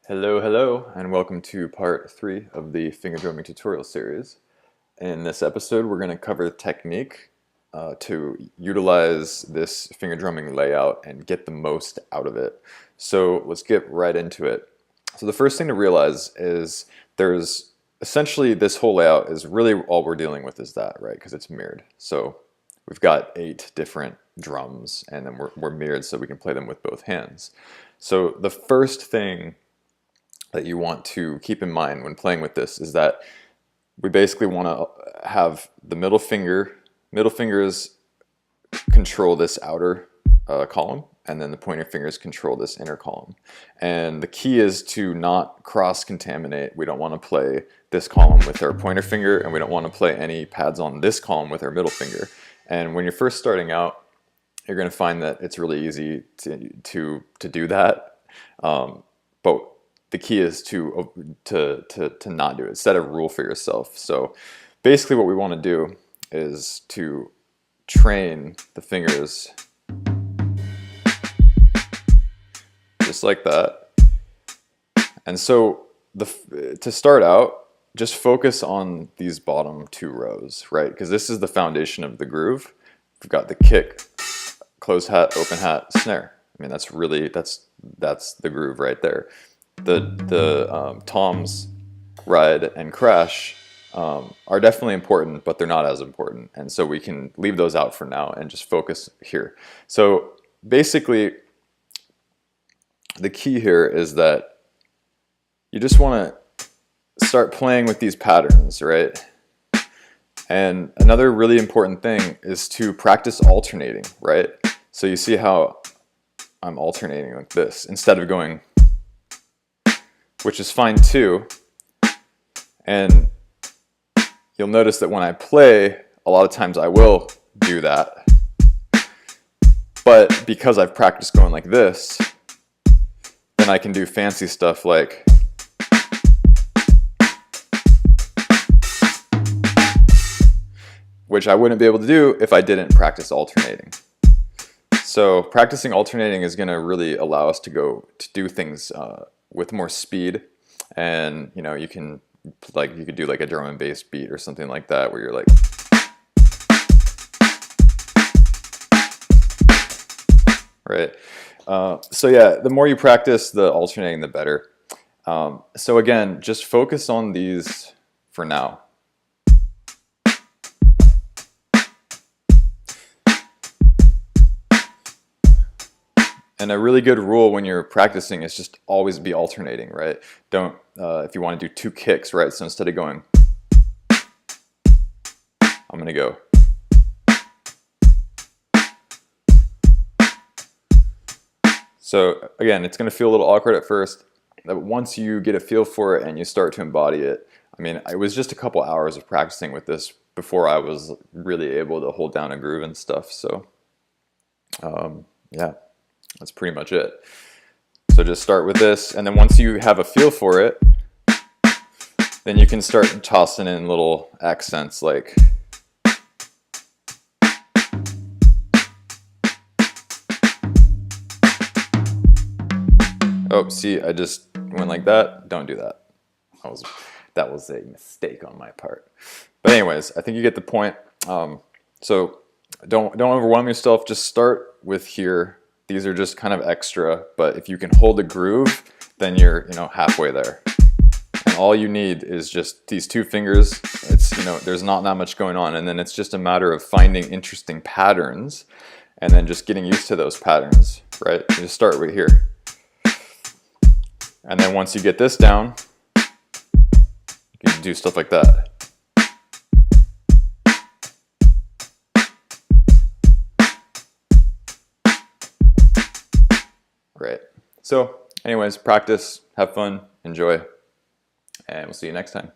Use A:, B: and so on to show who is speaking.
A: Hello, hello, and welcome to part 3 of the finger drumming tutorial series. In this episode, we're going to cover technique to utilize this finger drumming layout and get the most out of it. So let's get right into it. So the first thing to realize is there's essentially this whole layout is really all we're dealing with is that, right? Because it's mirrored. So we've got 8 different drums and then we're mirrored so we can play them with both hands. So the first thing that you want to keep in mind when playing with this is that we basically want to have the middle fingers control this outer column, and then the pointer fingers control this inner column. And the key is to not cross-contaminate. We don't want to play this column with our pointer finger, and we don't want to play any pads on this column with our middle finger. And when you're first starting out, you're going to find that it's really easy to do that. But the key is to not do it. Set a rule for yourself. So basically what we want to do is to train the fingers just like that. And so to start out, just focus on these bottom 2 rows, right? Because this is the foundation of the groove. We've got the kick, closed hat, open hat, snare. I mean, that's the groove right there. The toms, ride, and crash are definitely important, but they're not as important. And so we can leave those out for now and just focus here. So basically, the key here is that you just want to start playing with these patterns, right? And another really important thing is to practice alternating, right? So you see how I'm alternating like this instead of going, which is fine too. And you'll notice that when I play, a lot of times I will do that. But because I've practiced going like this, then I can do fancy stuff like which I wouldn't be able to do if I didn't practice alternating. So practicing alternating is going to really allow us to do things with more speed, and you could do like a drum and bass beat or something like that where you're like, right? So yeah, the more you practice the alternating, the better. So again, just focus on these for now. And a really good rule when you're practicing is just always be alternating, right? Don't, if you want to do 2 kicks, right? So instead of going, I'm going to go. So again, it's going to feel a little awkward at first, but once you get a feel for it and you start to embody it, I mean, it was just a couple hours of practicing with this before I was really able to hold down a groove and stuff. So yeah. That's pretty much it. So just start with this, and then once you have a feel for it, then you can start tossing in little accents like oh, see, I just went like that. Don't do that. That was a mistake on my part. But anyways, I think you get the point. So don't overwhelm yourself. Just start with here. These are just kind of extra, but if you can hold a groove, then you're halfway there. And all you need is just these 2 fingers. It's there's not that much going on, and then it's just a matter of finding interesting patterns, and then just getting used to those patterns, right? You just start right here, and then once you get this down, you can do stuff like that. Right. So anyways, practice, have fun, enjoy, and we'll see you next time.